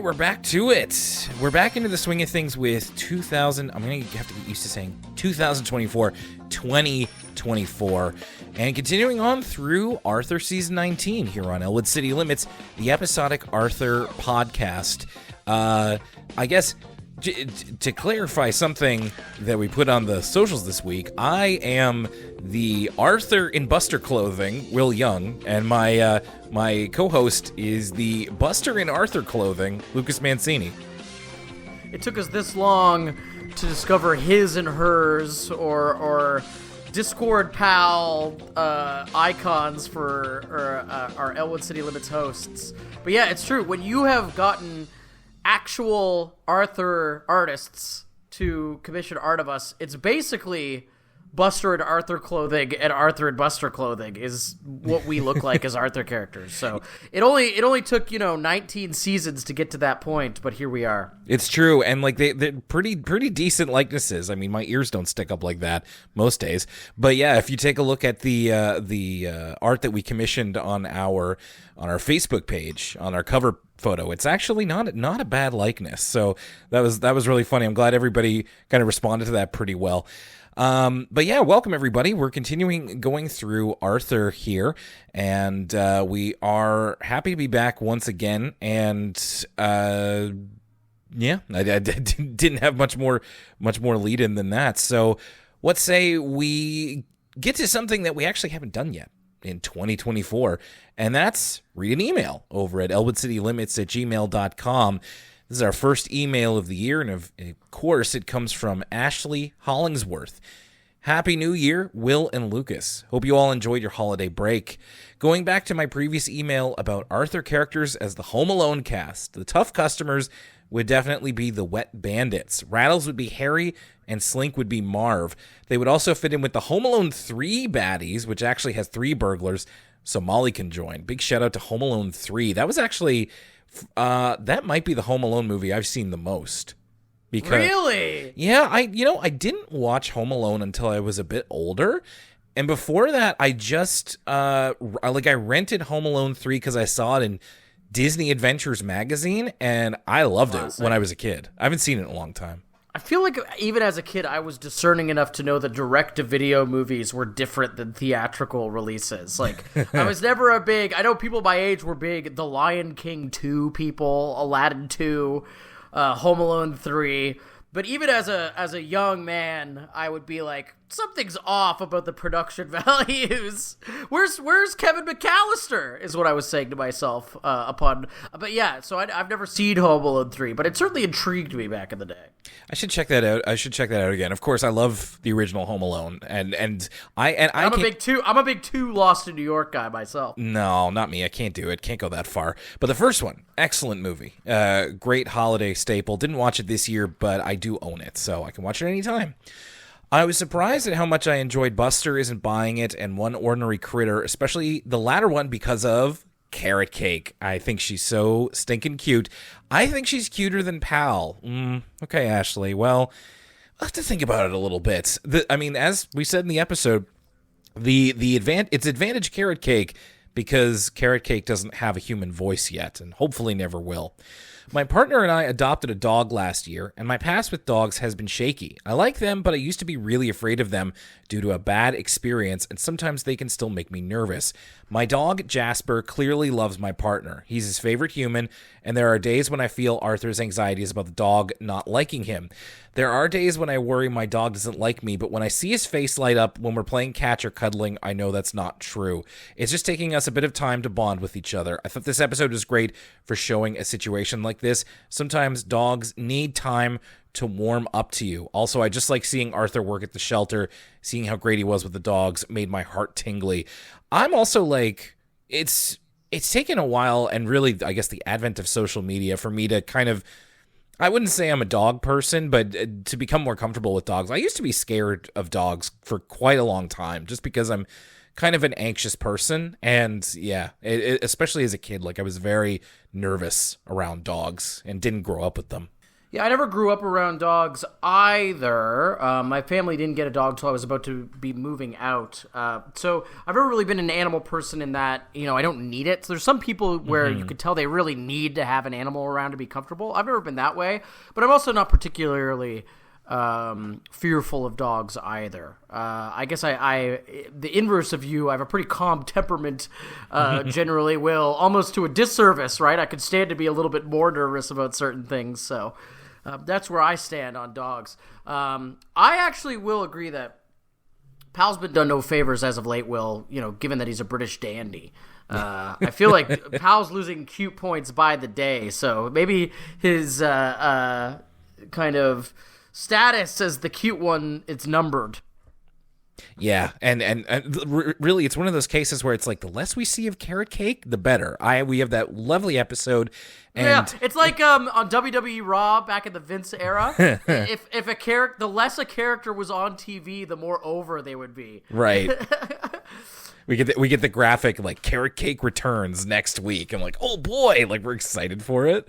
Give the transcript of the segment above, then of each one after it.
right, we're back to it. We're back into the swing of things with I'm going to have to get used to saying 2024, and continuing on through Arthur Season 19 here on Elwood City Limits, the episodic Arthur podcast. I guess to clarify something that we put on the socials this week, I am the Arthur in Buster clothing, Will Young, and my co-host is the Buster in Arthur clothing, Lucas Mancini. It took us this long to discover his and hers or Discord pal icons for our Elwood City Limits hosts. But yeah, it's true. When you have gotten actual Arthur artists to commission art of us, it's basically Buster and Arthur clothing, and Arthur and Buster clothing is what we look like as Arthur characters. So it only took 19 seasons to get to that point, but here we are. It's true, and like they're pretty decent likenesses. I mean, my ears don't stick up like that most days, but yeah, if you take a look at the art that we commissioned on our Facebook page on our cover photo, it's actually not a bad likeness. So that was really funny. I'm glad everybody kind of responded to that pretty well. But yeah, welcome everybody. We're continuing going through Arthur here, and we are happy to be back once again. And yeah, I didn't have much more lead in than that. So let's say we get to something that we actually haven't done yet in 2024, and that's read an email over at elwoodcitylimits@gmail.com. This is our first email of the year, and of course, it comes from Ashley Hollingsworth. Happy New Year, Will and Lucas. Hope you all enjoyed your holiday break. Going back to my previous email about Arthur characters as the Home Alone cast, the tough customers would definitely be the Wet Bandits. Rattles would be Harry, and Slink would be Marv. They would also fit in with the Home Alone 3 baddies, which actually has 3 burglars, so Molly can join. Big shout out to Home Alone 3. That was actually... that might be the Home Alone movie I've seen the most. Really? Yeah, I didn't watch Home Alone until I was a bit older, and before that, I just I rented Home Alone 3 because I saw it in Disney Adventures magazine, and I loved it when I was a kid. I haven't seen it in a long time. I feel like even as a kid, I was discerning enough to know that direct-to-video movies were different than theatrical releases. Like, I was never I know people my age were big The Lion King 2 people, Aladdin 2, Home Alone 3. But even as a young man, I would be like, something's off about the production values. Where's Kevin McAllister? Is what I was saying to myself But yeah, so I've never seen Home Alone 3, but it certainly intrigued me back in the day. I should check that out. Again. Of course, I love the original Home Alone, I'm a big two Lost in New York guy myself. No, not me. I can't do it. Can't go that far. But the first one, excellent movie. Great holiday staple. Didn't watch it this year, but I do own it, so I can watch it anytime. I was surprised at how much I enjoyed Buster Isn't Buying It and One Ordinary Critter, especially the latter one because of Carrot Cake. I think she's so stinking cute. I think she's cuter than Pal. Okay, Ashley. Well, I'll have to think about it a little bit. As we said in the episode, it's advantage Carrot Cake because Carrot Cake doesn't have a human voice yet, and hopefully never will. My partner and I adopted a dog last year, and my past with dogs has been shaky. I like them, but I used to be really afraid of them due to a bad experience, and sometimes they can still make me nervous. My dog, Jasper, clearly loves my partner. He's his favorite human, and there are days when I feel Arthur's anxieties about the dog not liking him. There are days when I worry my dog doesn't like me, but when I see his face light up when we're playing catch or cuddling, I know that's not true. It's just taking us a bit of time to bond with each other. I thought this episode was great for showing a situation like this. Sometimes dogs need time to warm up to you. Also, I just like seeing Arthur work at the shelter. Seeing how great he was with the dogs made my heart tingly. I'm also like, it's taken a while, and really, I guess, the advent of social media for me to kind of, I wouldn't say I'm a dog person, but to become more comfortable with dogs. I used to be scared of dogs for quite a long time, just because I'm kind of an anxious person, and yeah, especially as a kid, like I was very nervous around dogs and didn't grow up with them. Yeah, I never grew up around dogs either. My family didn't get a dog until I was about to be moving out. So I've never really been an animal person in that, I don't need it. So there's some people where you could tell they really need to have an animal around to be comfortable. I've never been that way, but I'm also not particularly fearful of dogs either. I guess I the inverse of you, I have a pretty calm temperament, generally will, almost to a disservice, right? I could stand to be a little bit more nervous about certain things, so that's where I stand on dogs. I actually will agree that Pal's been done no favors as of late, Will, given that he's a British dandy. I feel like Pal's losing cute points by the day, so maybe his kind of status as the cute one, it's numbered. Yeah, and really, it's one of those cases where it's like the less we see of Carrot Cake, the better. We have that lovely episode, and yeah, it's like on WWE Raw back in the Vince era. if the less a character was on TV, the more over they would be. Right. We get the graphic like Carrot Cake returns next week. I'm like, oh boy, like we're excited for it.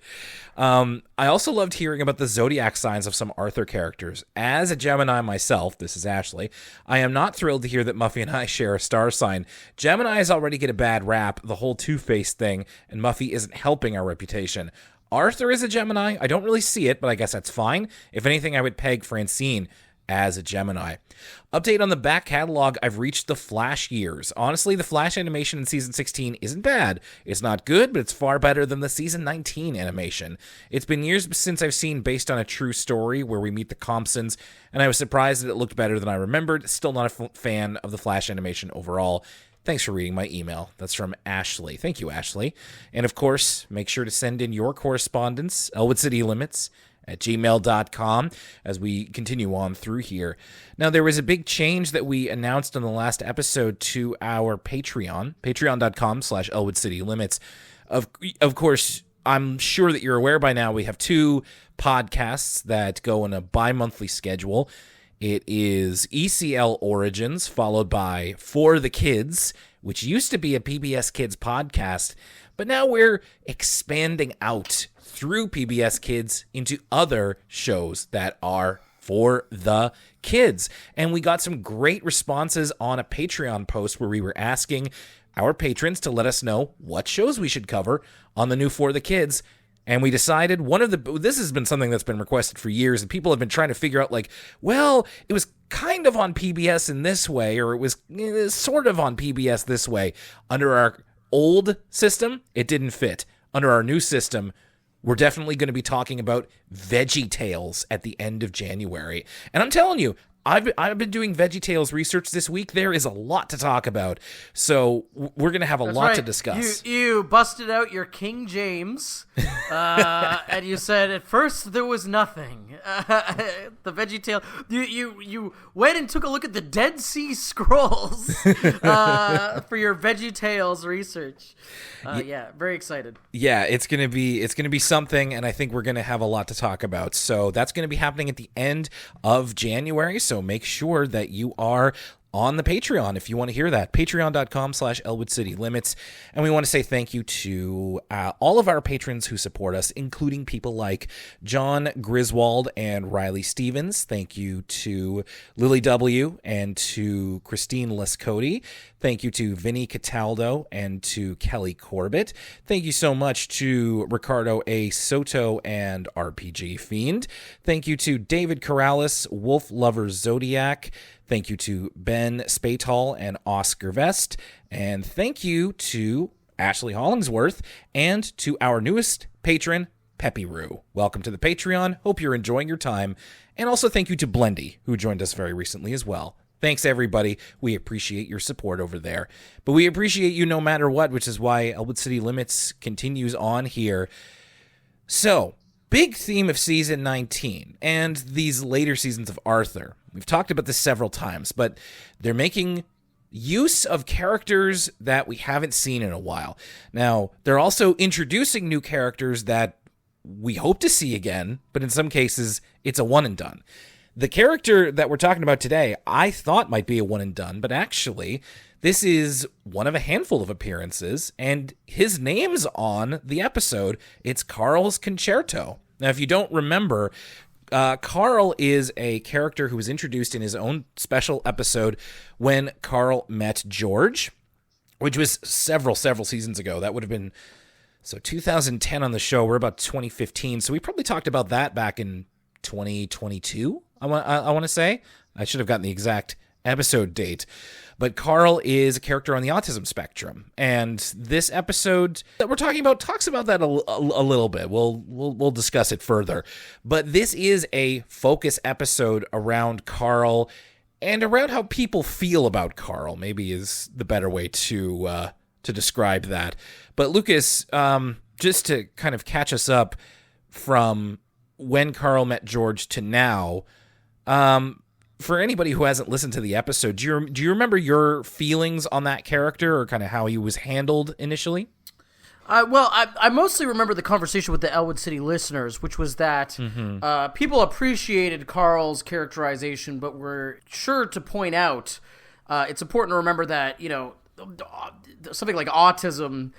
I also loved hearing about the zodiac signs of some Arthur characters. As a Gemini myself, this is Ashley, I am not thrilled to hear that Muffy and I share a star sign. Geminis already get a bad rap, the whole two-faced thing, and Muffy isn't helping our reputation. Arthur is a Gemini. I don't really see it, but I guess that's fine. If anything, I would peg Francine as a Gemini. Update on the back catalog, I've reached the Flash years. Honestly, the Flash animation in Season 16 isn't bad. It's not good, but it's far better than the Season 19 animation. It's been years since I've seen Based on a True Story, where we meet the Compsons, and I was surprised that it looked better than I remembered. Still not a fan of the Flash animation overall. Thanks for reading my email. That's from Ashley. Thank you, Ashley. And of course, make sure to send in your correspondence, Elwood City Limits, at gmail.com as we continue on through here. Now, there was a big change that we announced on the last episode to our Patreon, patreon.com/Elwood City Limits. Of course, I'm sure that you're aware by now we have two podcasts that go on a bi-monthly schedule. It is ECL Origins, followed by For the Kids, which used to be a PBS Kids podcast, but now we're expanding out through PBS Kids into other shows that are for the kids. And we got some great responses on a Patreon post where we were asking our patrons to let us know what shows we should cover on the new For the Kids. And we decided this has been something that's been requested for years, and people have been trying to figure out, like, well, it was kind of on PBS in this way, or it was sort of on PBS this way. Under our old system, it didn't fit. Under our new system, we're definitely going to be talking about Veggie Tales at the end of January. And I'm telling you, I've been doing Veggie Tales research this week. There is a lot to talk about. So we're going to have a lot to discuss. You busted out your King James, and you said at first there was nothing. The Veggie Tale. You went and took a look at the Dead Sea Scrolls for your Veggie Tales research. Yeah, very excited. Yeah, it's gonna be something, and I think we're gonna have a lot to talk about. So that's gonna be happening at the end of January. So make sure that you are on the Patreon if you want to hear that. Patreon.com/Elwood City Limits. And we want to say thank you to all of our patrons who support us, including people like John Griswold and Riley Stevens. Thank you to Lily W. and to Christine Lescody. Thank you to Vinny Cataldo and to Kelly Corbett. Thank you so much to Ricardo A. Soto and RPG Fiend. Thank you to David Corrales, Wolf Lover Zodiac. Thank you to Ben Spatal and Oscar Vest. And thank you to Ashley Hollingsworth and to our newest patron, Peppy Roo. Welcome to the Patreon. Hope you're enjoying your time. And also thank you to Blendy, who joined us very recently as well. Thanks, everybody. We appreciate your support over there. But we appreciate you no matter what, which is why Elwood City Limits continues on here. So, big theme of Season 19 and these later seasons of Arthur. We've talked about this several times, but they're making use of characters that we haven't seen in a while. Now, they're also introducing new characters that we hope to see again, but in some cases, it's a one and done. The character that we're talking about today, I thought might be a one and done, but actually, this is one of a handful of appearances, and his name's on the episode. It's Carl's Concerto. Now, if you don't remember, Carl is a character who was introduced in his own special episode when Carl met George, which was several seasons ago. That would have been 2010 on the show. We're about 2015, so we probably talked about that back in 2022. I want to say. I should have gotten the exact episode date. But Carl is a character on the autism spectrum, and this episode that we're talking about talks about that a little bit. We'll discuss it further. But this is a focus episode around Carl and around how people feel about Carl, maybe is the better way to describe that. But Lucas, just to kind of catch us up from when Carl met George to now, for anybody who hasn't listened to the episode, do you remember your feelings on that character or kind of how he was handled initially? Well, I mostly remember the conversation with the Elwood City listeners, which was that people appreciated Carl's characterization, but were sure to point out it's important to remember that, something like autism,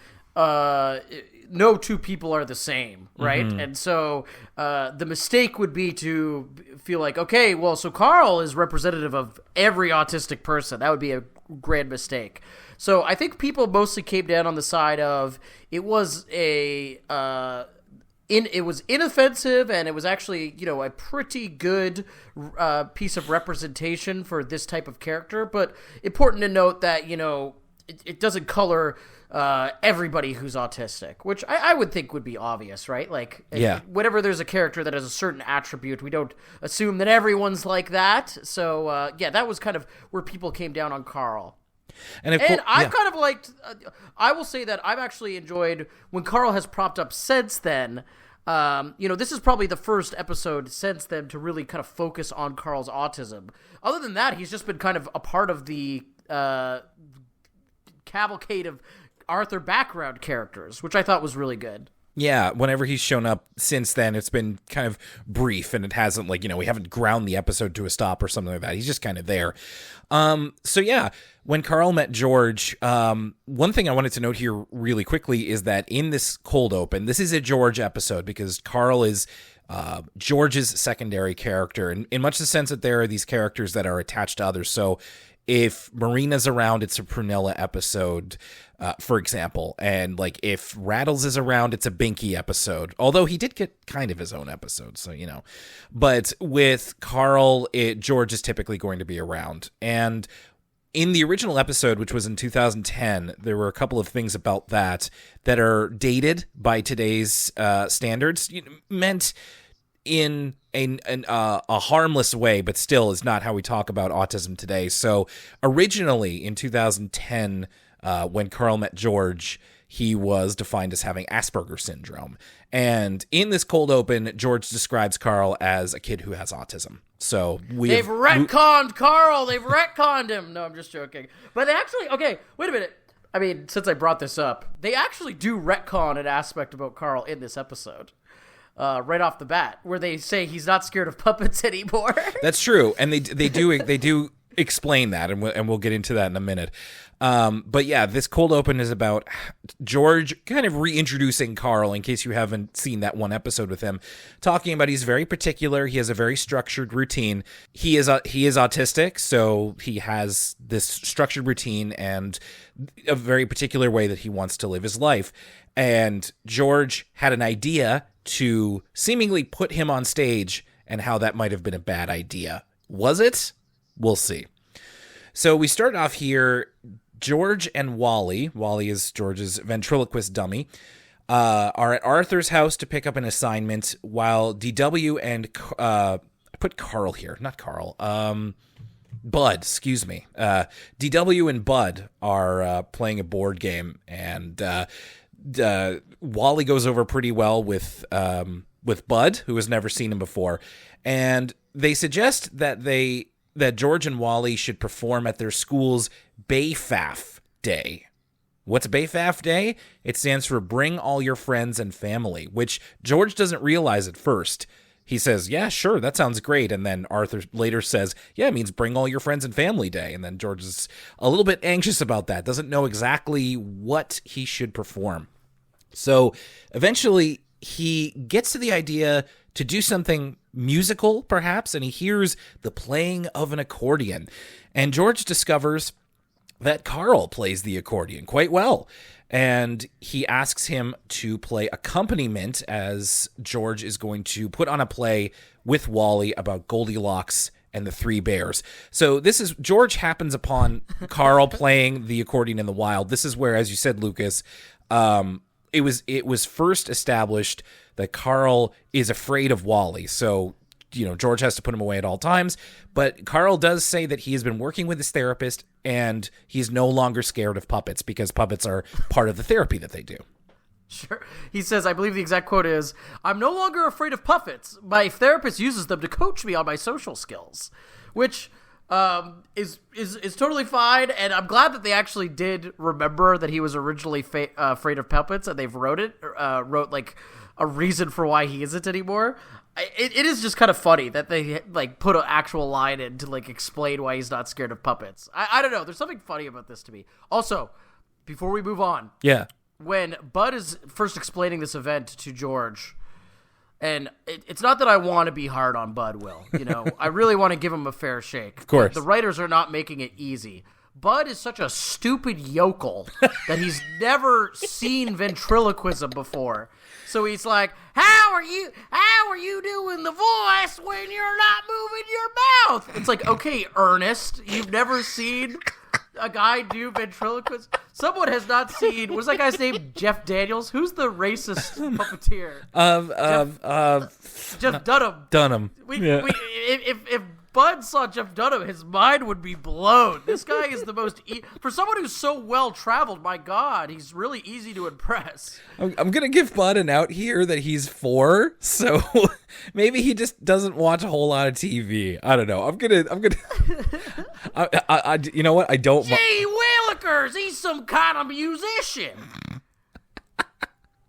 no two people are the same, right? Mm-hmm. And so the mistake would be to feel like, okay, well, so Carl is representative of every autistic person. That would be a grand mistake. So I think people mostly came down on the side of it was it was inoffensive, and it was actually, a pretty good piece of representation for this type of character. But important to note that, it doesn't color everybody who's autistic, which I would think would be obvious, right? Like, whenever there's a character that has a certain attribute, we don't assume that everyone's like that. So, that was kind of where people came down on Carl. And I've kind of liked, I will say that I've actually enjoyed when Carl has propped up since then. This is probably the first episode since then to really kind of focus on Carl's autism. Other than that, he's just been kind of a part of the cavalcade of Arthur background characters, which I thought was really good. Yeah, whenever he's shown up since then, it's been kind of brief, and it hasn't, we haven't ground the episode to a stop or something like that. He's just kind of there. When Carl met George, one thing I wanted to note here really quickly is that in this cold open, this is a George episode because Carl is George's secondary character, and in much the sense that there are these characters that are attached to others. So if Marina's around, it's a Prunella episode, for example. And if Rattles is around, it's a Binky episode. Although he did get kind of his own episode, so But with Carl, George is typically going to be around. And in the original episode, which was in 2010, there were a couple of things about that are dated by today's standards, meant in a harmless way, but still is not how we talk about autism today. So originally in 2010, when Carl met George, he was defined as having Asperger's syndrome. And in this cold open, George describes Carl as a kid who has autism. So they've retconned Carl. They've retconned him. No, I'm just joking. But actually, okay, wait a minute. I mean, since I brought this up, they actually do retcon an aspect about Carl in this episode. Right off the bat, where they say he's not scared of puppets anymore. That's true, and they do explain that, and we'll get into that in a minute. But yeah, this cold open is about George kind of reintroducing Carl, in case you haven't seen that one episode with him, talking about he's very particular. He has a very structured routine. He is autistic, so he has this structured routine and a very particular way that he wants to live his life. And George had an idea to seemingly put him on stage, and how that might have been a bad idea. Was it? We'll see. So we start off here. George and Wally is George's ventriloquist dummy, are at Arthur's house to pick up an assignment, while DW and I put Carl here, not Carl. Bud, excuse me. DW and Bud are playing a board game, and Wally goes over pretty well with Bud, who has never seen him before, and they suggest that George and Wally should perform at their school's BAFAF Day. What's BAFAF Day? It stands for Bring All Your Friends and Family, which George doesn't realize at first. He says, yeah, sure, that sounds great. And then Arthur later says, yeah, it means Bring All Your Friends and Family Day. And then George is a little bit anxious about that, doesn't know exactly what he should perform. So eventually he gets to the idea to do something musical, perhaps, and he hears the playing of an accordion. And George discovers that Carl plays the accordion quite well. And he asks him to play accompaniment as George is going to put on a play with Wally about Goldilocks and the Three Bears. So George happens upon Carl playing the accordion in the wild. This is where, as you said, Lucas, it was first established that Carl is afraid of Wally. So, George has to put him away at all times. But Carl does say that he has been working with his therapist and he's no longer scared of puppets because puppets are part of the therapy that they do. Sure. He says, I believe the exact quote is, "I'm no longer afraid of puppets. My therapist uses them to coach me on my social skills," which is totally fine. And I'm glad that they actually did remember that he was originally afraid of puppets, and they've wrote like a reason for why he isn't anymore. It is just kind of funny that they like put an actual line in to like explain why he's not scared of puppets. I don't know. There's something funny about this to me. Also, before we move on, when Bud is first explaining this event to George, and it's not that I want to be hard on Bud, Will. I really want to give him a fair shake. Of course. The writers are not making it easy. Bud is such a stupid yokel that he's never seen ventriloquism before. So he's like, how are you doing the voice when you're not moving your mouth? It's like, okay, Ernest, you've never seen a guy do ventriloquism? Someone has not seen, what's that guy's name? Jeff Daniels? Who's the racist puppeteer? Jeff Dunham. Dunham. If Bud saw Jeff Dunham, his mind would be blown. This guy is the most... for someone who's so well-traveled, my God, he's really easy to impress. I'm going to give Bud an out here that he's 4, so maybe he just doesn't watch a whole lot of TV. I don't know. I'm going to... you know what? I don't... Gee Willikers, he's some kind of musician.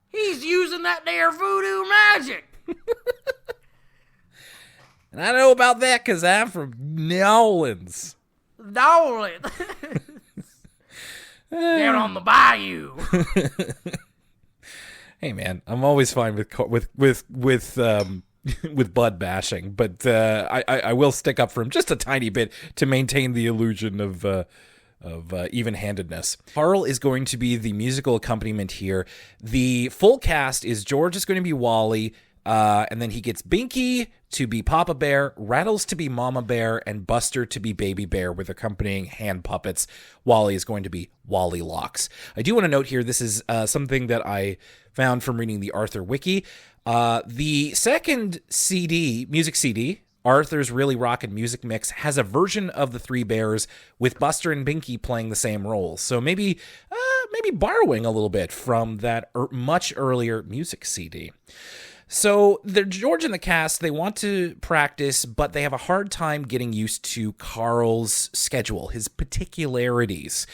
He's using that there voodoo magic. And I know about that because I'm from New Orleans. Down on the bayou. Hey man, I'm always fine with Bud bashing, but I will stick up for him just a tiny bit to maintain the illusion of even-handedness. Carl is going to be the musical accompaniment here. The full cast is George is going to be Wally. And then he gets Binky to be Papa Bear, Rattles to be Mama Bear, and Buster to be Baby Bear with accompanying hand puppets. Wally is going to be Wally Locks. I do want to note here, this is something that I found from reading the Arthur Wiki. The second CD, music CD, Arthur's Really Rockin' Music Mix, has a version of the Three Bears with Buster and Binky playing the same roles. So maybe borrowing a little bit from that much earlier music CD. So George and the cast, they want to practice, but they have a hard time getting used to Carl's schedule, his particularities.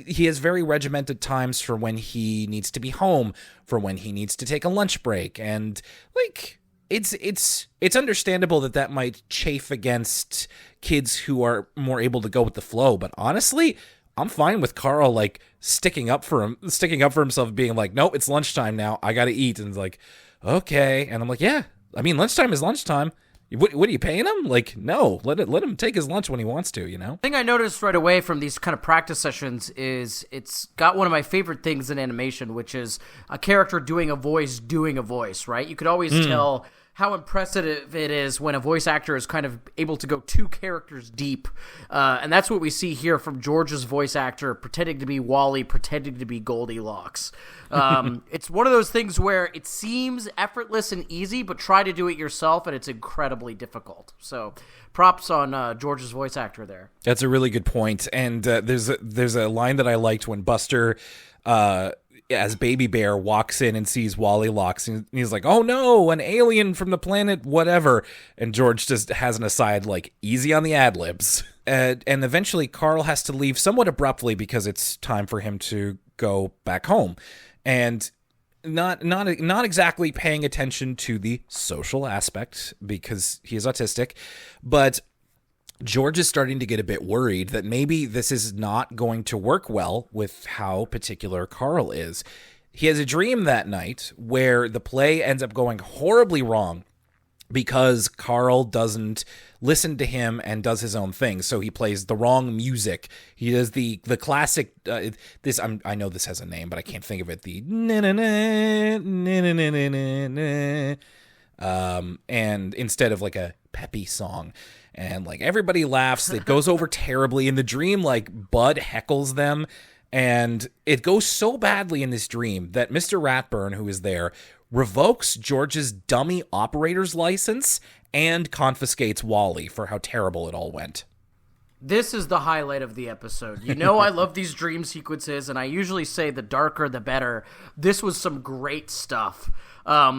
He has very regimented times for when he needs to be home, for when he needs to take a lunch break, and like it's understandable that might chafe against kids who are more able to go with the flow. But honestly, I'm fine with Carl like sticking up for himself, being like, "No, it's lunchtime now. I got to eat," and it's like, okay. And I'm like, yeah, I mean, lunchtime is lunchtime. What are you paying him? Like, no, let him take his lunch when he wants to, The thing I noticed right away from these kind of practice sessions is it's got one of my favorite things in animation, which is a character doing a voice, right? You could always tell how impressive it is when a voice actor is kind of able to go 2 characters deep. And that's what we see here from George's voice actor pretending to be Wally, pretending to be Goldilocks. It's one of those things where it seems effortless and easy, but try to do it yourself, and it's incredibly difficult. So props on George's voice actor there. That's a really good point. And there's a line that I liked when Buster... as Baby Bear walks in and sees Wally Locks, and he's like, "Oh no, an alien from the planet whatever," and George just has an aside like, "Easy on the ad-libs." And eventually Carl has to leave somewhat abruptly because it's time for him to go back home, and not exactly paying attention to the social aspect because he is autistic, but George is starting to get a bit worried that maybe this is not going to work well with how particular Carl is. he has a dream that night where the play ends up going horribly wrong because Carl doesn't listen to him and does his own thing. So he plays the wrong music. He does the classic, I know this has a name, but I can't think of it. The and instead of like a peppy song. And like everybody laughs. It goes over terribly. In the dream, like Bud heckles them. And it goes so badly in this dream that Mr. Ratburn, who is there, revokes George's dummy operator's license and confiscates Wally for how terrible it all went. This is the highlight of the episode. You know I love these dream sequences, and I usually say the darker the better. This was some great stuff.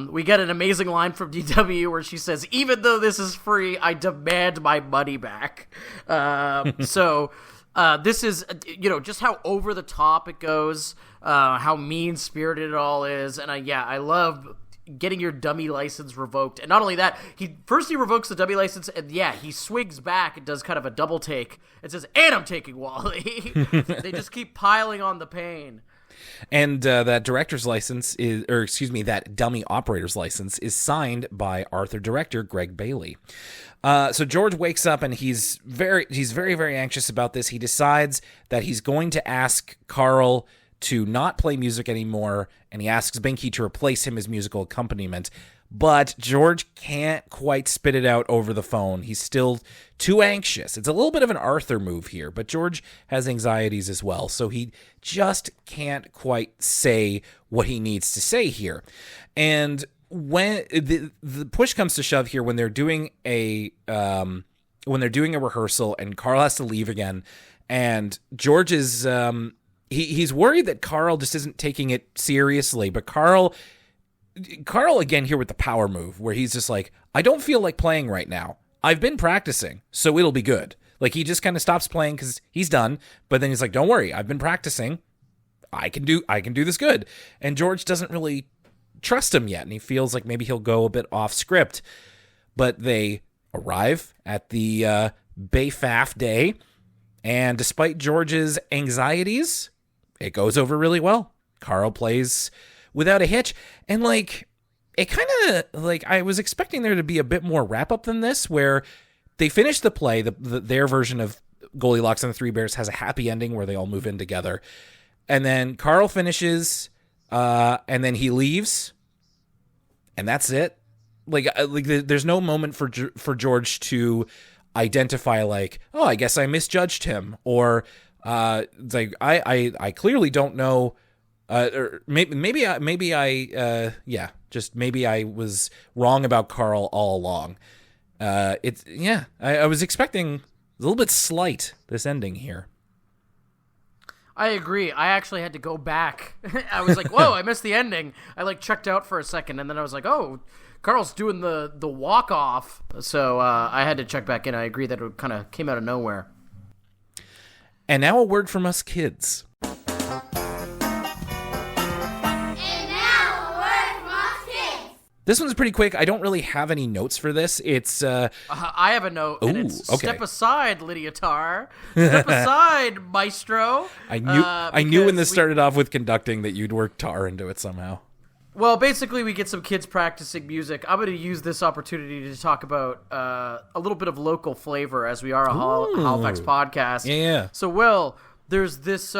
We get an amazing line from DW where she says, "Even though this is free, I demand my money back." This is, just how over the top it goes, how mean-spirited it all is. And I love getting your dummy license revoked. And not only that, he revokes the dummy license, and he swings back and does kind of a double take and says, "And I'm taking Wally." They just keep piling on the pain. And that director's license that dummy operator's license is signed by director Greg Bailey. So George wakes up and he's very, very anxious about this. He decides that he's going to ask Carl to not play music anymore, and he asks Binky to replace him as musical accompaniment. But George can't quite spit it out over the phone. He's still too anxious. It's a little bit of an Arthur move here, but George has anxieties as well, so he just can't quite say what he needs to say here. And when the push comes to shove here, when they're doing a rehearsal and Carl has to leave again, and George is he's worried that Carl just isn't taking it seriously, but Carl again here with the power move where he's just like, "I don't feel like playing right now. I've been practicing, so it'll be good." Like he just kind of stops playing because he's done, but then he's like, "Don't worry, I've been practicing. I can do this good." And George doesn't really trust him yet, and he feels like maybe he'll go a bit off script. But they arrive at the Bayfaff day, and despite George's anxieties, it goes over really well. Carl plays without a hitch, and like it kind of like I was expecting there to be a bit more wrap up than this, where they finish the play. Their version of Goldilocks and the Three Bears has a happy ending where they all move in together, and then Carl finishes, and then he leaves, and that's it. Like there's no moment for George to identify like, "Oh, I guess I misjudged him," or like I clearly don't know. Or maybe I was wrong about Carl all along. I was expecting a little bit slight this ending here. I agree. I actually had to go back. I was like, "Whoa, I missed the ending." I like checked out for a second, and then I was like, "Oh, Carl's doing the walk off." So I had to check back in. I agree that it kind of came out of nowhere. And now a word from us kids. This one's pretty quick. I don't really have any notes for this. It's I have a note, and it's okay. Step aside, Lydia Tarr. Step aside, Maestro. I knew when this started off with conducting that you'd work Tarr into it somehow. Well, basically, we get some kids practicing music. I'm going to use this opportunity to talk about a little bit of local flavor, as we are a Halifax podcast. Yeah. So, Will, there's this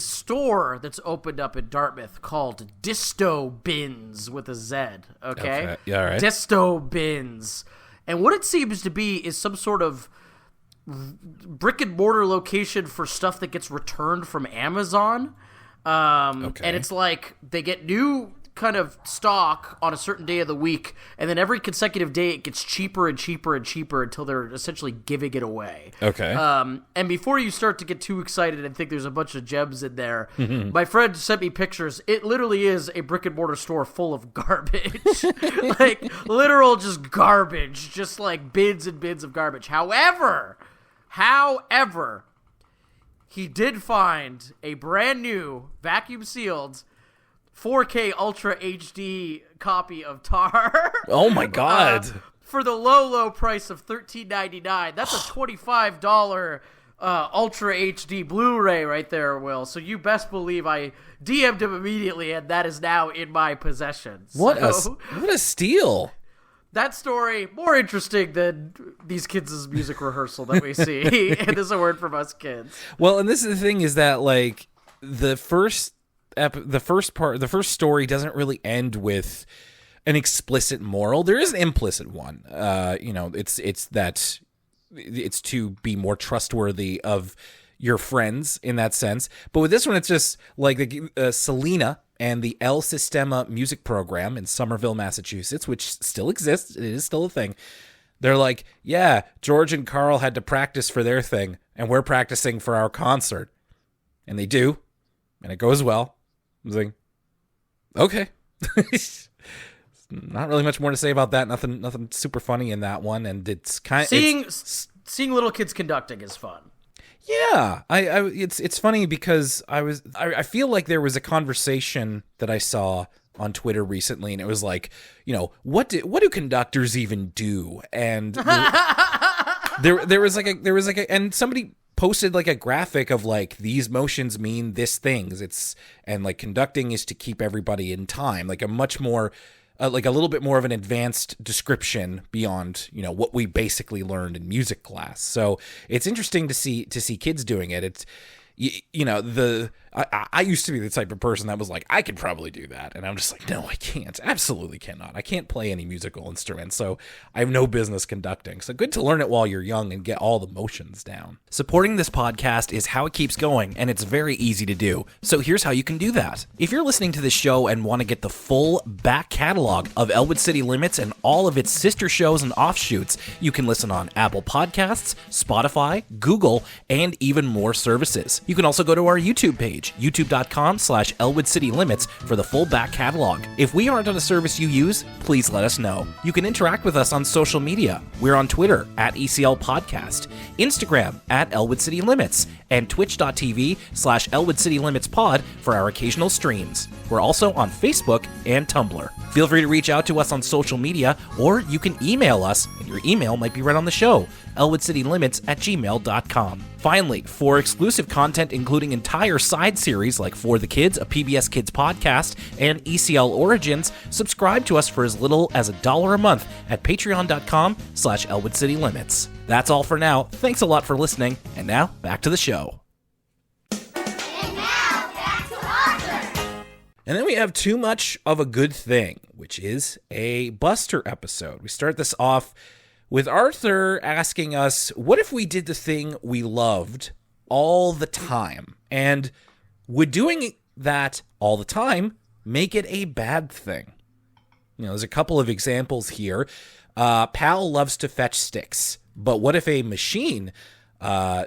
store that's opened up in Dartmouth called Disto Bins with a Z, okay? Yeah, all right. Disto Bins. And what it seems to be is some sort of brick-and-mortar location for stuff that gets returned from Amazon. And it's like they get new kind of stock on a certain day of the week, and then every consecutive day it gets cheaper and cheaper and cheaper until they're essentially giving it away. Okay. And before you start to get too excited and think there's a bunch of gems in there, my friend sent me pictures. It literally is a brick and mortar store full of garbage. Like literal just garbage, just like bins and bins of garbage. However, he did find a brand new vacuum sealed 4K Ultra HD copy of Tar. Oh my God. For the low price of $13.99. That's a $25 Ultra HD Blu-ray right there, Will. So you best believe I DM'd him immediately, and that is now in my possession. What So, what a steal. that story, more interesting than these kids' music rehearsal that we see. And this is a word from us kids. Well, and this is the thing is that, like, the first story doesn't really end with an explicit moral. There is an implicit one. It's to be more trustworthy of your friends in that sense. But with this one, it's just like Selena and the El Sistema music program in Somerville, Massachusetts, which still exists. It is still a thing. They're like, yeah, George and Carl had to practice for their thing, and we're practicing for our concert. And they do, and it goes well. I was like, okay. Not really much more to say about that. Nothing super funny in that one, and it's kind of seeing little kids conducting is fun. Yeah, it's funny because I feel like there was a conversation that I saw on Twitter recently, and it was like, what do conductors even do? And there was like a and somebody posted like a graphic of like these motions mean this things. And like conducting is to keep everybody in time, like a much more like a little bit more of an advanced description beyond, what we basically learned in music class. So it's interesting to see kids doing it. It's, I used to be the type of person that was like, I could probably do that. And I'm just like, no, I can't. Absolutely cannot. I can't play any musical instrument, so I have no business conducting. So good to learn it while you're young and get all the motions down. Supporting this podcast is how it keeps going, and it's very easy to do. So here's how you can do that. If you're listening to this show and want to get the full back catalog of Elwood City Limits and all of its sister shows and offshoots, you can listen on Apple Podcasts, Spotify, Google, and even more services. You can also go to our YouTube page, youtube.com/Elwood City Limits, for the full back catalog. If we aren't on a service you use, please let us know. You can interact with us on social media. We're on Twitter @ECL Podcast, Instagram @Elwood City Limits, and twitch.tv/Elwood City Limits Pod for our occasional streams. We're also on Facebook and Tumblr. Feel free to reach out to us on social media, or you can email us, and your email might be read on the show, elwoodcitylimits@gmail.com. Finally, for exclusive content including entire side series like For the Kids, a PBS Kids podcast, and ECL Origins, subscribe to us for as little as $1 a month at patreon.com/Elwood City Limits. That's all for now. Thanks a lot for listening, and now back to the show. And now, back to Arthur! And then we have Too Much of a Good Thing, which is a Buster episode. We start this off with Arthur asking us, what if we did the thing we loved all the time? And would doing that all the time make it a bad thing? There's a couple of examples here. Pal loves to fetch sticks, but what if a machine threw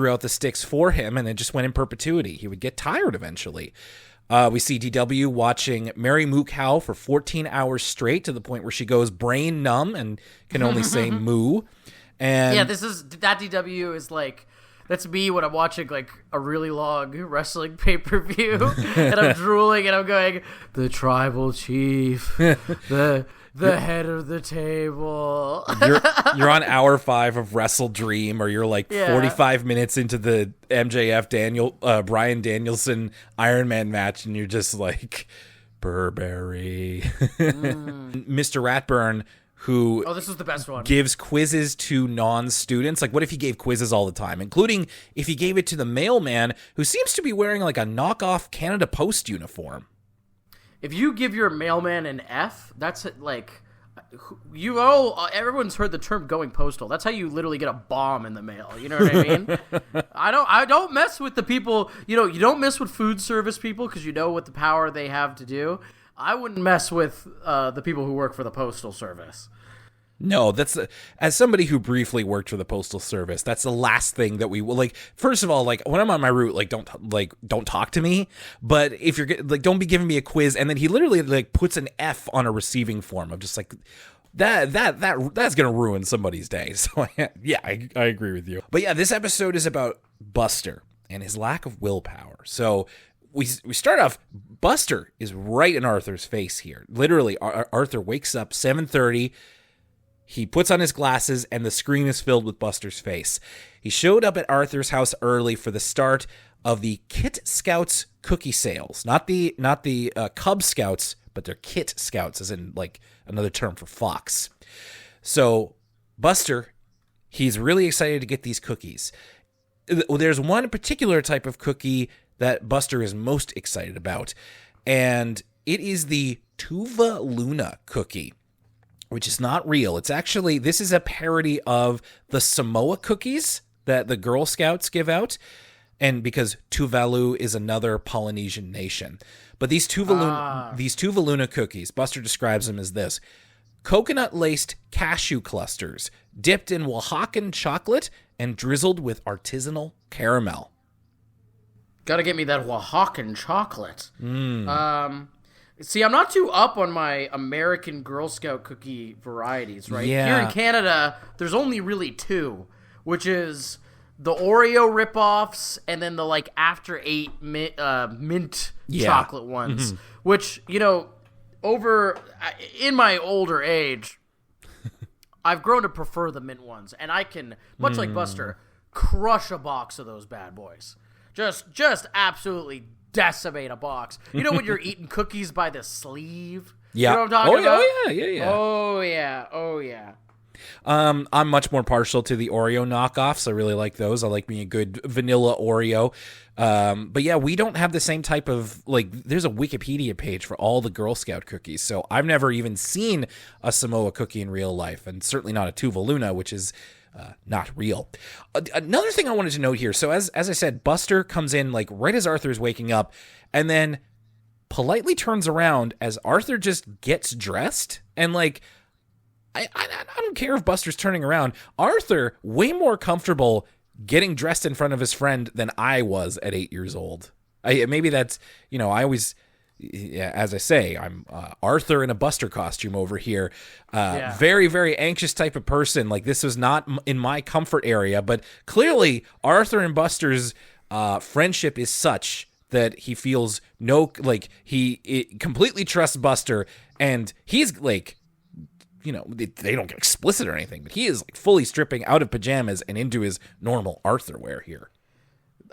out the sticks for him and it just went in perpetuity? He would get tired eventually. We see DW watching Mary Mook Howe for 14 hours straight to the point where she goes brain numb and can only say moo. And Yeah, that DW is like, that's me when I'm watching like a really long wrestling pay-per-view and I'm drooling and I'm going, the tribal chief, the head of the table. you're on hour 5 of Wrestle Dream, or you're like 45 minutes into the MJF Bryan Danielson Iron Man match, and you're just like, Burberry. Mr. Ratburn, who this is the best one, gives quizzes to non-students. Like, what if he gave quizzes all the time, including if he gave it to the mailman, who seems to be wearing like a knockoff Canada Post uniform? If you give your mailman an F, that's like, everyone's heard the term going postal. That's how you literally get a bomb in the mail. You know what I mean? I don't mess with the people. You don't mess with food service people because you know what the power they have to do. I wouldn't mess with the people who work for the postal service. No, that's as somebody who briefly worked for the Postal Service, that's the last thing that we will like. First of all, like when I'm on my route, don't talk to me. But if you're like, don't be giving me a quiz. And then he literally like puts an F on a receiving form. I'm just like, that's gonna ruin somebody's day. So yeah, I agree with you. But yeah, this episode is about Buster and his lack of willpower. So we start off. Buster is right in Arthur's face here. Literally, Arthur wakes up 7:30. He puts on his glasses, and the screen is filled with Buster's face. He showed up at Arthur's house early for the start of the Kit Scouts cookie sales. Not the Cub Scouts, but they're Kit Scouts, as in like another term for fox. So Buster, he's really excited to get these cookies. There's one particular type of cookie that Buster is most excited about, and it is the Tuva Luna cookie, which is not real. It's actually, this is a parody of the Samoa cookies that the Girl Scouts give out, and because Tuvalu is another Polynesian nation. But these Tuva Luna cookies, Buster describes them as this: coconut-laced cashew clusters dipped in Oaxacan chocolate and drizzled with artisanal caramel. Gotta get me that Oaxacan chocolate. See, I'm not too up on my American Girl Scout cookie varieties, right? Yeah. Here in Canada, there's only really two, which is the Oreo ripoffs and then the like After Eight mint chocolate ones, which, you know, in my older age, I've grown to prefer the mint ones, and I can, much like Buster, crush a box of those bad boys. Just absolutely decimate a box. You know when you're eating cookies by the sleeve? Yeah. You know what I'm talking about? Oh, yeah. I'm much more partial to the Oreo knockoffs. I really like those. I like me a good vanilla Oreo. But yeah, we don't have the same type of, like, there's a Wikipedia page for all the Girl Scout cookies. So I've never even seen a Samoa cookie in real life, and certainly not a Tuva Luna, which is not real. Another thing I wanted to note here. So as I said, Buster comes in like right as Arthur's waking up, and then politely turns around as Arthur just gets dressed. And like, I don't care if Buster's turning around. Arthur, way more comfortable getting dressed in front of his friend than I was at 8 years old. Maybe that's, you know, I always, as I say, I'm Arthur in a Buster costume over here. Very, very anxious type of person. Like, this was not in my comfort area, but clearly Arthur and Buster's friendship is such that he feels he completely trusts Buster, and he's like, you know, they don't get explicit or anything, but he is like fully stripping out of pajamas and into his normal Arthur wear here.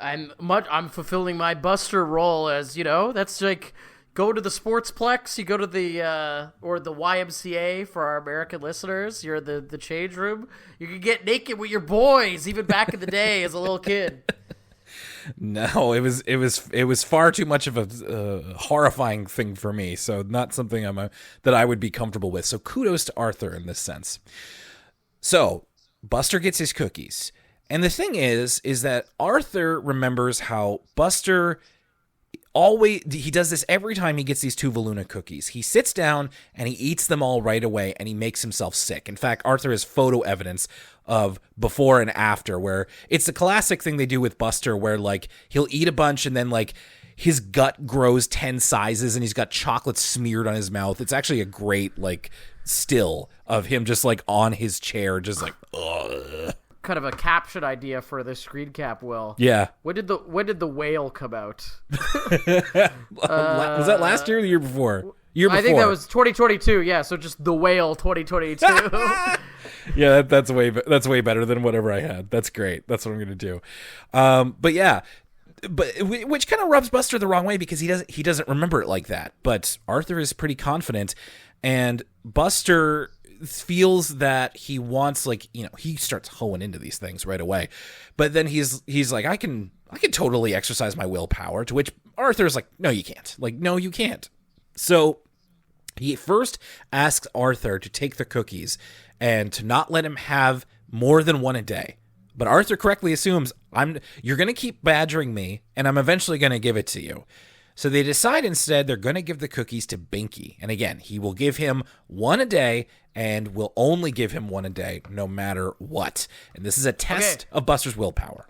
I'm fulfilling my Buster role as, you know, that's like, go to the Sportsplex, you go to the or the YMCA for our American listeners. You're the change room. You can get naked with your boys, even back in the day as a little kid. No, it was far too much of a horrifying thing for me. So not something that I would be comfortable with. So kudos to Arthur in this sense. So Buster gets his cookies, and the thing is that Arthur remembers how Buster he does this every time he gets these Tuva Luna cookies. He sits down and he eats them all right away, and he makes himself sick. In fact, Arthur has photo evidence of before and after, where it's the classic thing they do with Buster, where like he'll eat a bunch and then like his gut grows 10 sizes and he's got chocolate smeared on his mouth. It's actually a great like still of him just like on his chair, just like, ugh. Kind of a caption idea for the screen cap, Will. Yeah. When did the whale come out? Was that last year or the year before? I think that was 2022. Yeah, so just the whale 2022. Yeah, that's way better than whatever I had. That's great. That's what I'm gonna do. But yeah, which kind of rubs Buster the wrong way because he doesn't remember it like that. But Arthur is pretty confident, and Buster feels that he wants, like, you know, he starts hoeing into these things right away, but then he's like, I can totally exercise my willpower, to which Arthur's like, no you can't. So he first asks Arthur to take the cookies and to not let him have more than one a day, but Arthur correctly assumes you're gonna keep badgering me and I'm eventually gonna give it to you. So they decide instead they're going to give the cookies to Binky. And again, he will give him one a day and will only give him one a day no matter what. And this is a test of Buster's willpower.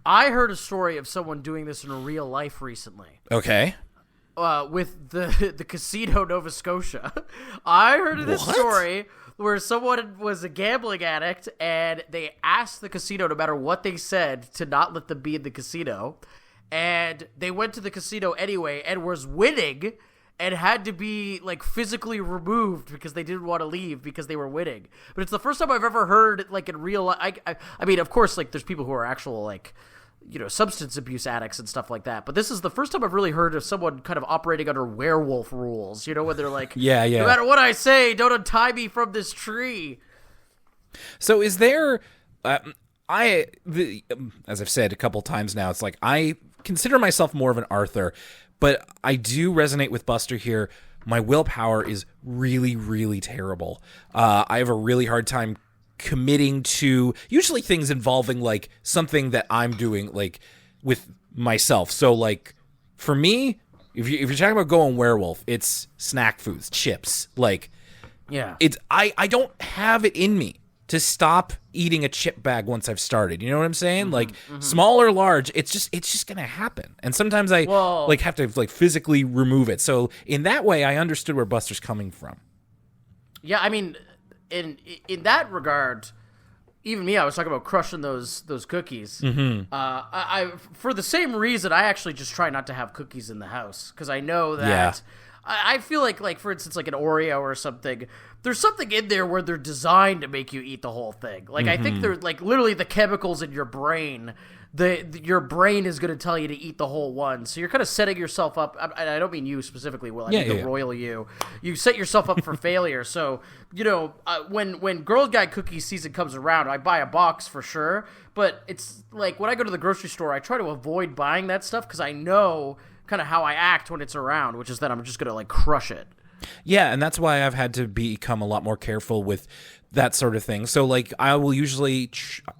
I heard a story of someone doing this in real life recently. Okay. With the Casino Nova Scotia. I heard of this story where someone was a gambling addict and they asked the casino, no matter what they said, to not let them be in the casino. And they went to the casino anyway and was winning, and had to be like physically removed because they didn't want to leave because they were winning. But it's the first time I've ever heard like in real life. I mean, of course, like there's people who are actual like, you know, substance abuse addicts and stuff like that. But this is the first time I've really heard of someone kind of operating under werewolf rules, you know, when they're like, yeah. no matter what I say, don't untie me from this tree. So is there, as I've said a couple times now, it's like I consider myself more of an Arthur, but I do resonate with Buster here. My willpower is really, really terrible. I have a really hard time committing to usually things involving like something that I'm doing like with myself. So like for me, if you're talking about going werewolf, it's snack foods, chips. Like, yeah, it's I don't have it in me to stop eating a chip bag once I've started. You know what I'm saying? Like small or large, it's just gonna happen. And sometimes I like have to like physically remove it. So in that way, I understood where Buster's coming from. Yeah, I mean, in that regard, even me, I was talking about crushing those cookies. I for the same reason, I actually just try not to have cookies in the house because I know that. Yeah. I feel like for instance, like an Oreo or something, there's something in there where they're designed to make you eat the whole thing. Like I think they're like literally the chemicals in your brain. Your brain is going to tell you to eat the whole one, so you're kind of setting yourself up. And I don't mean you specifically, Will. I mean the royal you. You set yourself up for failure. So you know when Girl Guide cookie season comes around, I buy a box for sure. But it's like when I go to the grocery store, I try to avoid buying that stuff because I know kind of how I act when it's around, which is that I'm just going to like crush it. Yeah, and that's why I've had to become a lot more careful with that sort of thing. So, like, I will usually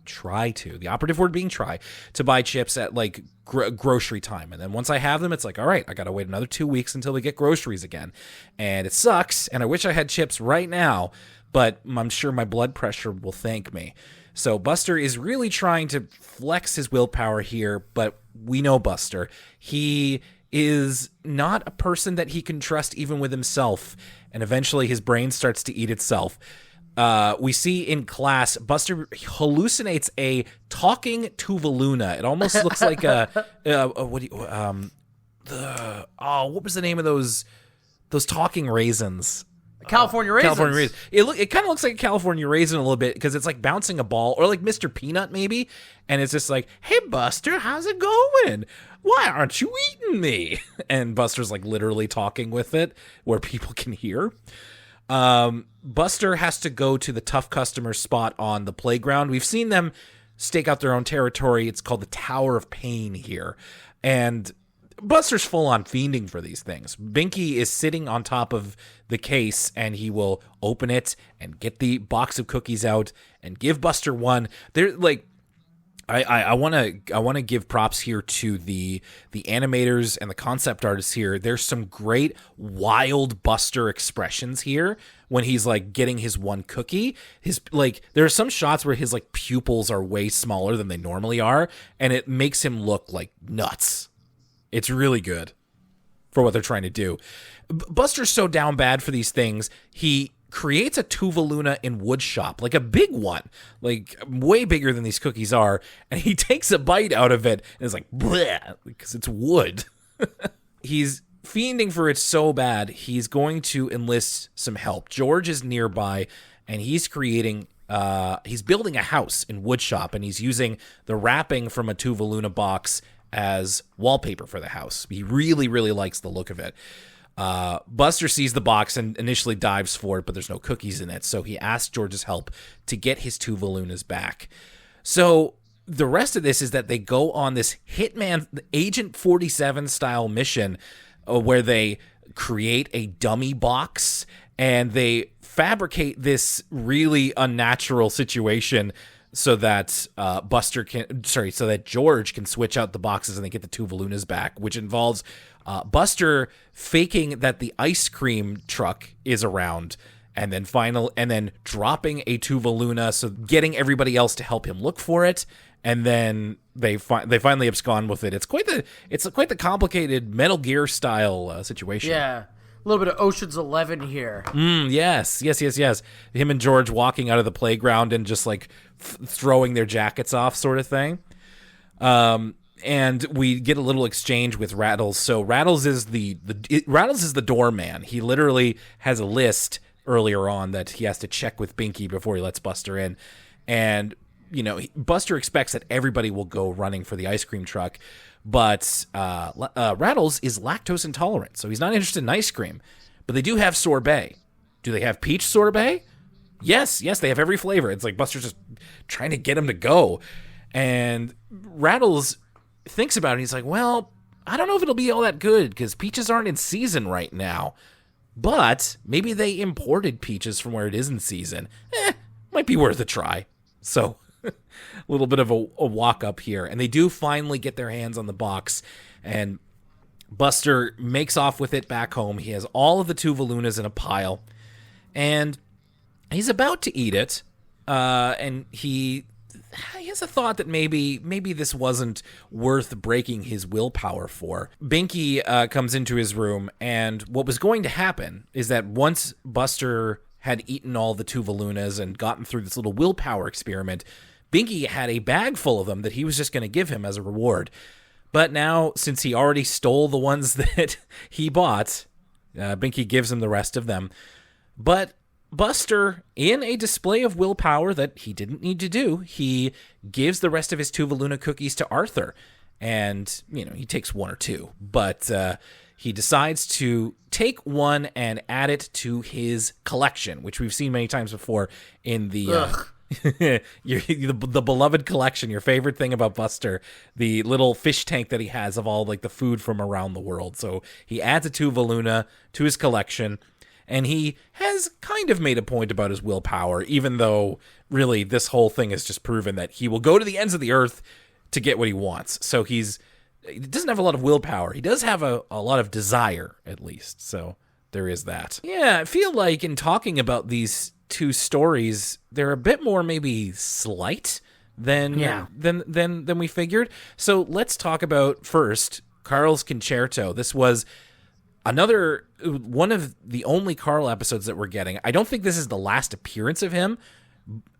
try to, the operative word being try, to buy chips at, like, grocery time. And then once I have them, it's like, all right, I got to wait another 2 weeks until we get groceries again. And it sucks, and I wish I had chips right now, but I'm sure my blood pressure will thank me. So Buster is really trying to flex his willpower here, but we know Buster. He is not a person that he can trust even with himself, and eventually his brain starts to eat itself. We see in class, Buster hallucinates a talking Tuvaluna. It almost looks like what was the name of those talking raisins? California raisins. California raisins. It kind of looks like a California raisin a little bit because it's like bouncing a ball, or like Mr. Peanut maybe, and it's just like, "Hey Buster, how's it going? Why aren't you eating me?" And Buster's like literally talking with it where people can hear. Buster has to go to the tough customer spot on the playground. We've seen them stake out their own territory. It's called the Tower of Pain here, and Buster's full on fiending for these things. Binky is sitting on top of the case, and he will open it and get the box of cookies out and give Buster one. They're like, I want to give props here to the animators and the concept artists here. There's some great wild Buster expressions here when he's like getting his one cookie. His like there are some shots where his like pupils are way smaller than they normally are, and it makes him look like nuts. It's really good for what they're trying to do. Buster's so down bad for these things, he creates a Tuvaluna in wood shop, like a big one, like way bigger than these cookies are, and he takes a bite out of it and is like, bleh, because it's wood. He's fiending for it so bad, he's going to enlist some help. George is nearby, and he's creating... he's building a house in wood shop, and he's using the wrapping from a Tuvaluna box as wallpaper for the house. He really, really likes the look of it. Buster sees the box and initially dives for it, but there's no cookies in it, so he asks George's help to get his Tuvalunas back. So the rest of this is that they go on this Hitman Agent 47 style mission where they create a dummy box and they fabricate this really unnatural situation so that so that George can switch out the boxes and they get the Tuvalunas back, which involves Buster faking that the ice cream truck is around, and then dropping a Tuvaluna, so getting everybody else to help him look for it, and then they finally abscond with it. It's quite the complicated Metal Gear style situation. Yeah. A little bit of Ocean's 11 here. Yes. Him and George walking out of the playground and just like throwing their jackets off, sort of thing. And we get a little exchange with Rattles. So Rattles is Rattles is the doorman. He literally has a list earlier on that he has to check with Binky before he lets Buster in. And, Buster expects that everybody will go running for the ice cream truck. But Rattles is lactose intolerant, so he's not interested in ice cream. But they do have sorbet. Do they have peach sorbet? Yes, they have every flavor. It's like Buster's just trying to get him to go. And Rattles thinks about it. He's like, well, I don't know if it'll be all that good because peaches aren't in season right now. But maybe they imported peaches from where it is in season. Might be worth a try. So a little bit of a walk up here. And they do finally get their hands on the box. And Buster makes off with it back home. He has all of the Tuvalunas in a pile. And he's about to eat it. And he has a thought that maybe this wasn't worth breaking his willpower for. Binky comes into his room, and what was going to happen is that once Buster had eaten all the Tuvalunas and gotten through this little willpower experiment, Binky had a bag full of them that he was just going to give him as a reward. But now, since he already stole the ones that he bought, Binky gives him the rest of them. But Buster, in a display of willpower that he didn't need to do, he gives the rest of his Tuvaluna cookies to Arthur. And, he takes one or two. But he decides to take one and add it to his collection, which we've seen many times before in the the beloved collection, your favorite thing about Buster, the little fish tank that he has of all the food from around the world. So he adds a Tuvaluna to his collection. And he has kind of made a point about his willpower, even though really this whole thing has just proven that he will go to the ends of the earth to get what he wants. So he doesn't have a lot of willpower. He does have a lot of desire, at least. So there is that. Yeah, I feel like in talking about these two stories, they're a bit more maybe slight than we figured. So let's talk about first Carl's Concerto. This was another one of the only Carl episodes that we're getting. I don't think this is the last appearance of him,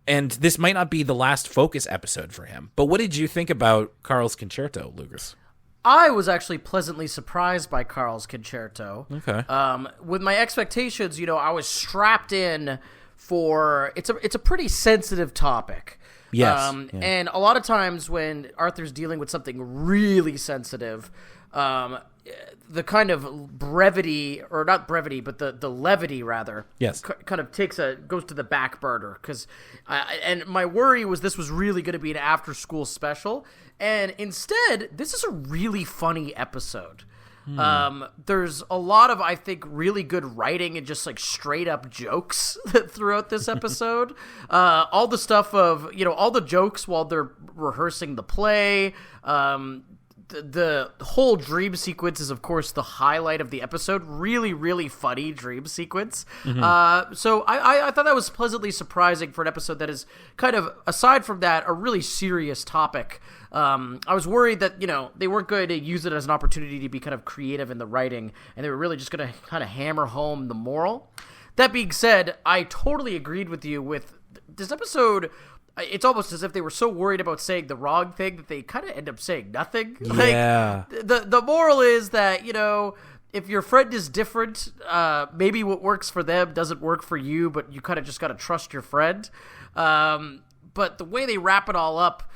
and this might not be the last focus episode for him. But what did you think about Carl's Concerto, Lucas? I was actually pleasantly surprised by Carl's Concerto. Okay. With my expectations, I was strapped in for it's a pretty sensitive topic. Yes. And a lot of times when Arthur's dealing with something really sensitive, the kind of brevity, or not brevity, but the levity rather, yes, kind of goes to the back burner. And my worry was this was really going to be an after school special, and instead this is a really funny episode. There's a lot of, I think, really good writing and just straight up jokes throughout this episode. All the stuff of all the jokes while they're rehearsing the play. The whole dream sequence is, of course, the highlight of the episode. Really, really funny dream sequence. Mm-hmm. So I thought that was pleasantly surprising for an episode that is kind of, aside from that, a really serious topic. I was worried that, they weren't going to use it as an opportunity to be kind of creative in the writing, and they were really just going to kind of hammer home the moral. That being said, I totally agreed with you with this episode. It's almost as if they were so worried about saying the wrong thing that they kind of end up saying nothing. Yeah. The moral is that, if your friend is different, maybe what works for them doesn't work for you, but you kind of just got to trust your friend. But the way they wrap it all up,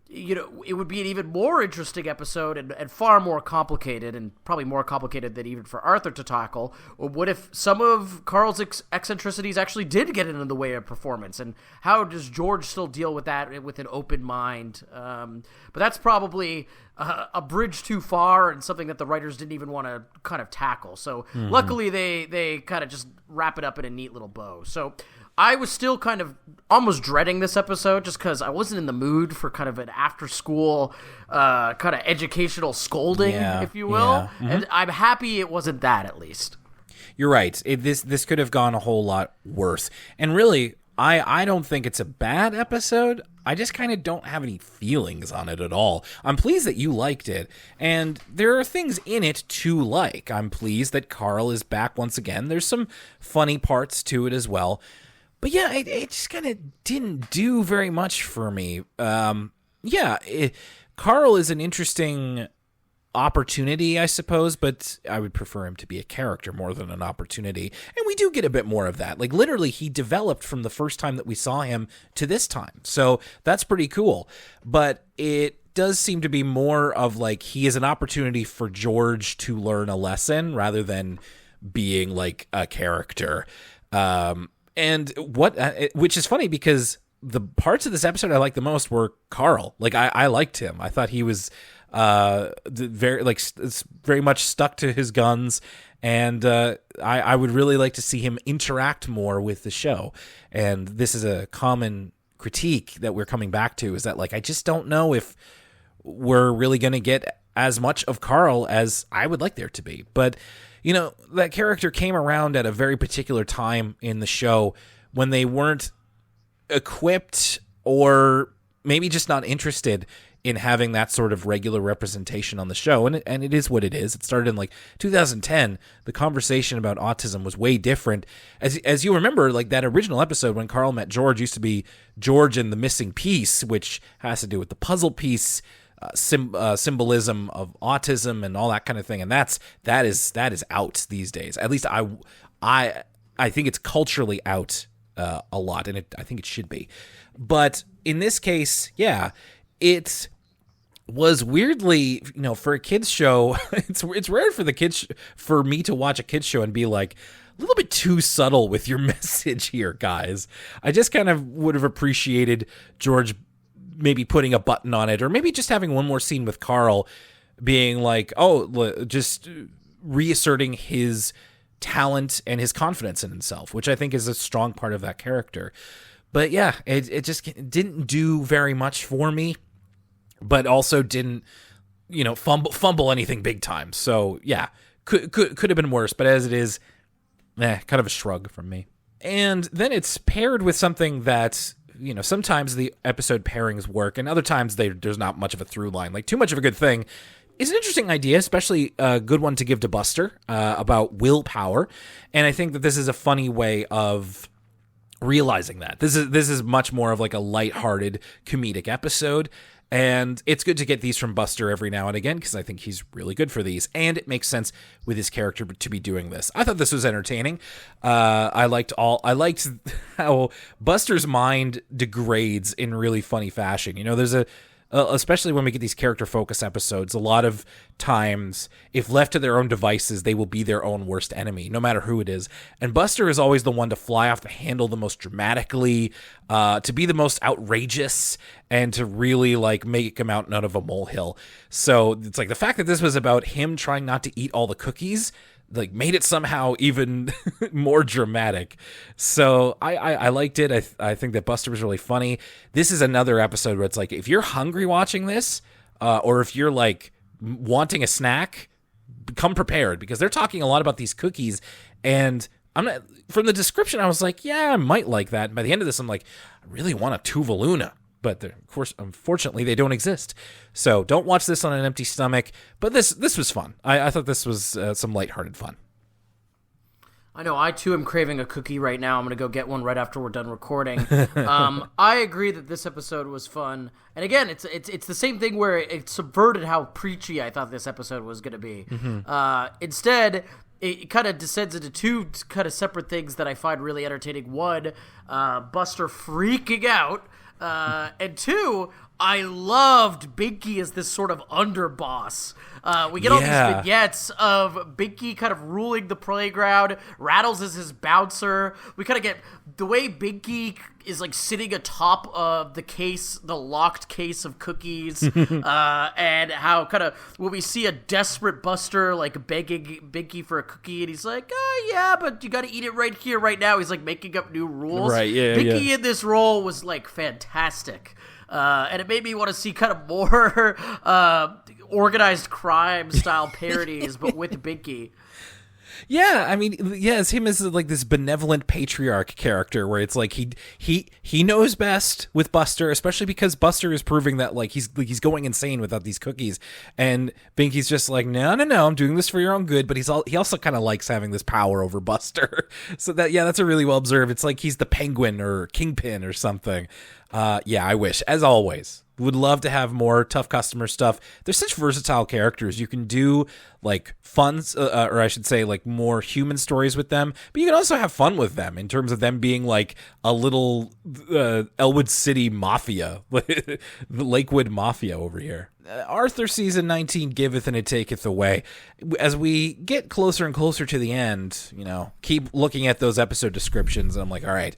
it would be an even more interesting episode and far more complicated, and probably more complicated than even for Arthur to tackle. Or what if some of Carl's eccentricities actually did get in the way of performance? And how does George still deal with that with an open mind? But that's probably a bridge too far and something that the writers didn't even want to kind of tackle. So luckily they kind of just wrap it up in a neat little bow. So I was still kind of almost dreading this episode just because I wasn't in the mood for kind of an after-school kind of educational scolding, if you will. Yeah. Mm-hmm. And I'm happy it wasn't that, at least. You're right. This could have gone a whole lot worse. And really, I don't think it's a bad episode. I just kind of don't have any feelings on it at all. I'm pleased that you liked it, and there are things in it to like. I'm pleased that Carl is back once again. There's some funny parts to it as well. But yeah, it just kind of didn't do very much for me. Carl is an interesting opportunity, I suppose, but I would prefer him to be a character more than an opportunity. And we do get a bit more of that. Like, literally, he developed from the first time that we saw him to this time. So that's pretty cool. But it does seem to be more of like he is an opportunity for George to learn a lesson rather than being like a character. And which is funny because the parts of this episode I liked the most were Carl. Like, I liked him. I thought he was very much stuck to his guns, and I would really like to see him interact more with the show. And this is a common critique that we're coming back to, is that like I just don't know if we're really going to get as much of Carl as I would like there to be. But you know, that character came around at a very particular time in the show when they weren't equipped, or maybe just not interested in having that sort of regular representation on the show. And it is what it is. It started in like 2010. The conversation about autism was way different. As you remember, like that original episode when Carl met George used to be George and the Missing Piece, which has to do with the puzzle piece, symbolism of autism and all that kind of thing. And that is out these days. At least I think it's culturally out a lot, and I think it should be. But in this case, yeah, it was weirdly, you know, for a kids show, it's rare for me to watch a kids show and be like a little bit too subtle with your message here, guys. I just kind of would have appreciated George maybe putting a button on it, or maybe just having one more scene with Carl being like, just reasserting his talent and his confidence in himself, which I think is a strong part of that character. But yeah, it just didn't do very much for me, but also didn't, you know, fumble anything big time. So yeah, could have been worse, but as it is, kind of a shrug from me. And then it's paired with something that, you know, sometimes the episode pairings work, and other times there's not much of a through line. Like, too much of a good thing is an interesting idea, especially a good one to give to Buster, about willpower. And I think that this is a funny way of realizing that. This is much more of like a lighthearted comedic episode. And it's good to get these from Buster every now and again, because I think he's really good for these, and it makes sense with his character to be doing this. I thought this was entertaining. I liked how Buster's mind degrades in really funny fashion. You know, there's especially when we get these character focus episodes, a lot of times, if left to their own devices, they will be their own worst enemy, no matter who it is. And Buster is always the one to fly off the handle the most dramatically, to be the most outrageous, and to really like make him out of a molehill. So it's like the fact that this was about him trying not to eat all the cookies, like, made it somehow even more dramatic. So I liked it. I think that Buster was really funny. This is another episode where it's like, if you're hungry watching this, or if you're like wanting a snack, come prepared, because they're talking a lot about these cookies. And from the description, I was like, yeah, I might like that. And by the end of this, I'm like, I really want a Tuvaluna. But of course, unfortunately, they don't exist. So don't watch this on an empty stomach. But this was fun. I thought this was some lighthearted fun. I know, I too am craving a cookie right now. I'm going to go get one right after we're done recording. I agree that this episode was fun. And again, it's the same thing where it subverted how preachy I thought this episode was going to be. Mm-hmm. Instead, it kind of descends into two kind of separate things that I find really entertaining. One, Buster freaking out. And two, I loved Binky as this sort of underboss. We get all these vignettes of Binky kind of ruling the playground. Rattles as his bouncer. We kind of get the way Binky is like sitting atop of the locked case of cookies, and how kind of when we see a desperate Buster like begging Binky for a cookie, and he's like, oh yeah, but you got to eat it right here, right now. He's like making up new rules. Right? Yeah. Binky in this role was like fantastic. And it made me want to see kind of more organized crime style parodies, but with Binky. Yeah, I mean, yeah, it's him as like this benevolent patriarch character where it's like he knows best with Buster, especially because Buster is proving that like he's going insane without these cookies, and Binky's just like, no, I'm doing this for your own good, but he also kind of likes having this power over Buster. So that's a really well observed. It's like he's the Penguin or Kingpin or something. Yeah, I wish, as always, Would love to have more tough customer stuff. They're such versatile characters. You can do like fun, or I should say like more human stories with them, but you can also have fun with them in terms of them being like a little Elwood City mafia, the Lakewood mafia over here. Arthur season 19 giveth and it taketh away. As we get closer and closer to the end, keep looking at those episode descriptions and I'm like, all right,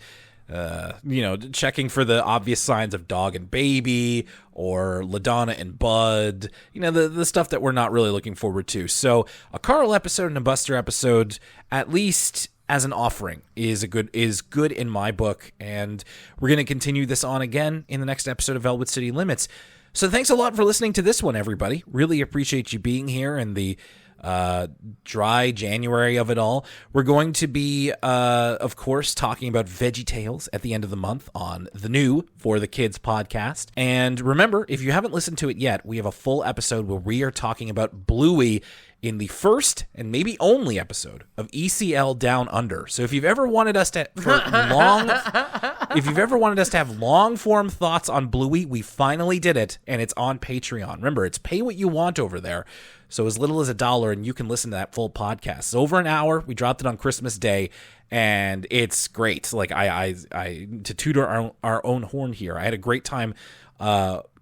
checking for the obvious signs of dog and baby or LaDonna and Bud, the stuff that we're not really looking forward to. So a Carl episode and a Buster episode, at least as an offering, is good in my book. And we're going to continue this on again in the next episode of Elwood City Limits. So thanks a lot for listening to this one, everybody. Really appreciate you being here and the dry January of it all. We're going to be, of course, talking about Veggie Tales at the end of the month on the new For the Kids podcast. And remember, if you haven't listened to it yet, we have a full episode where we are talking about Bluey in the first and maybe only episode of ECL Down Under. So if you've ever wanted us to have long form thoughts on Bluey, we finally did it, and it's on Patreon. Remember, it's pay what you want over there. So as little as $1, and you can listen to that full podcast. It's over an hour. We dropped it on Christmas Day, and it's great. Like I to toot our own horn here, I had a great time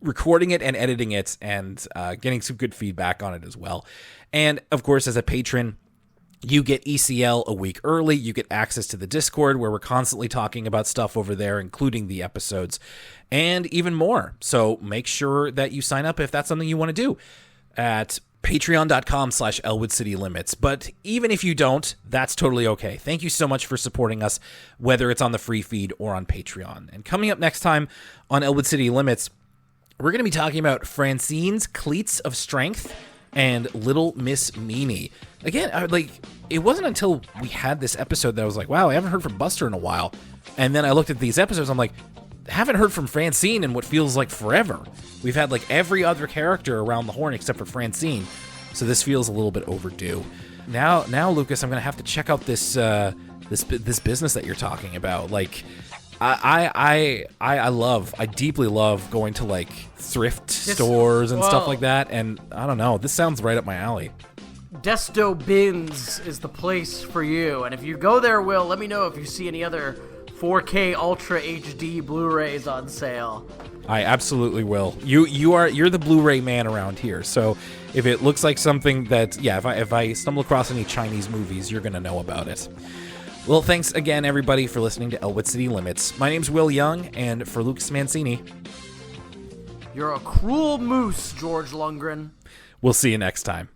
recording it and editing it, and getting some good feedback on it as well. And of course, as a patron, you get ECL a week early. You get access to the Discord where we're constantly talking about stuff over there, including the episodes, and even more. So make sure that you sign up if that's something you want to do at patreon.com/Elwood City Limits. But even if you don't, that's totally okay. Thank you so much for supporting us, whether it's on the free feed or on Patreon. And coming up next time on Elwood City Limits, we're going to be talking about Francine's Cleats of Strength and Little Miss Meanie. Again, it wasn't until we had this episode that I was like, wow, I haven't heard from Buster in a while. And then I looked at these episodes, I'm like, haven't heard from Francine in what feels like forever. We've had like every other character around the horn except for Francine, so this feels a little bit overdue. Now, Lucas, I'm gonna have to check out this business that you're talking about. Like, I deeply love going to like thrift stores and stuff like that, and I don't know, this sounds right up my alley. Desto Bins is the place for you, and if you go there, Will, let me know if you see any other 4K Ultra HD Blu-rays on sale. I absolutely will. You're the Blu-ray man around here. So if it looks like something that, if I stumble across any Chinese movies, you're gonna know about it. Well, thanks again, everybody, for listening to Elwood City Limits. My name's Will Young, and for Lucas Mancini, you're a cruel moose, George Lundgren. We'll see you next time.